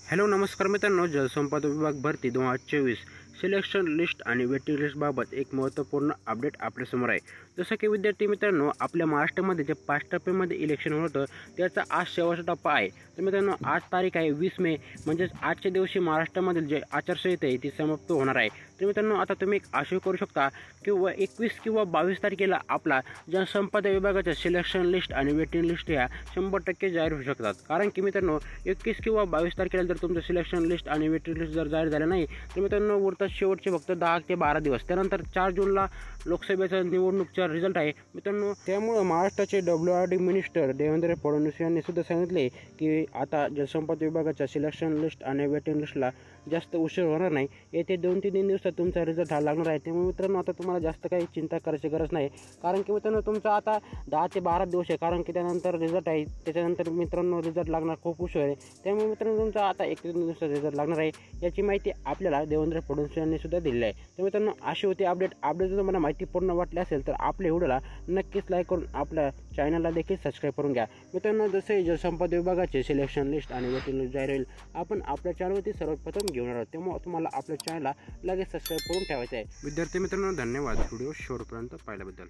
Hello नमस्कार मित्रांनो, जलसंपदा विभाग भरती 2024 सिलेक्शन लिस्ट आणि वेटिंग लिस्टबाबत एक महत्त्वपूर्ण अपडेट आपल्यासमोर आहे। जसं की विद्यार्थी मित्रांनो, आपल्या महाराष्ट्रामध्ये जे 5 टप्प्यामध्ये इलेक्शन होतं त्याचा आज शेवटचा टप्पा आहे। तर मित्रांनो, आज तारीख आहे 20 मे, म्हणजेच आजच्या दिवशी महाराष्ट्रामधील जे आचारसंहिता आहे ती समाप्त होणार आहे। तर मित्रांनो, आता तुम्ही एक आशा करू शकता किंवा 21 किंवा 22 तारखेला आपला जलसंपदा विभागाच्या सिलेक्शन लिस्ट आणि वेटिंग लिस्ट ह्या 100% जाहीर होऊ शकतात। कारण की मित्रांनो, 21 किंवा 22 तारखेला जर तुमचं सिलेक्शन लिस्ट आणि वेटिंग लिस्ट जर जाहीर झालं नाही तर मित्रांनो, उरतात शेवटचे फक्त 10 ते 12 दिवस। त्यानंतर 4 जूनला लोकसभेचा निवडणुकीचा रिझल्ट आहे मित्रांनो। त्यामुळे महाराष्ट्राचे WRD मिनिस्टर देवेंद्र फडणवीस यांनी सुद्धा सांगितले की आता जलसंपदा विभागाच्या सिलेक्शन लिस्ट आणि वेटिंग लिस्टला जास्त उशीर होणार नाही। येथे 2 ते 3 दिवसात तुमचा रिझल्ट हा लागणार आहे। त्यामुळे मित्रांनो, आता तुम्हाला जास्त काही चिंता करायची गरज नाही। कारण की मित्रांनो, तुमचा आता 10 ते 12 दिवस आहे। कारण की त्यानंतर रिझल्ट आहे, त्याच्यानंतर मित्रांनो रिझल्ट लागणार खूप उशीर आहे। त्यामुळे मित्रांनो, तुमचा आता 1 ते 2 दिवसात रिझल्ट लागणार आहे, याची माहिती आपल्याला देवेंद्र फडणवीस यांनी सुद्धा दिली आहे। तर मित्रांनो, अशी होती अपडेट जर तुम्हाला माहिती पूर्ण वाटली असेल तर आपल्या व्हिडिओला नक्कीच लाईक करून आपल्या चॅनलला देखील सबस्क्राईब करून घ्या। मित्रांनो, जसे जलसंपदा विभागाचे सिलेक्शन लिस्ट आणि वेटिंग लिस्ट जाहीर होईल, आपण आपल्या चॅनलवरती सर्वप्रथम घेऊन आहोत। त्यामुळे तुम्हाला आपल्या चॅनलला लगेच सबस्क्राईब करून ठेवायचं आहे। विद्यार्थी मित्रांनो, धन्यवाद व्हिडिओ शेवटपर्यंत पाहिल्याबद्दल।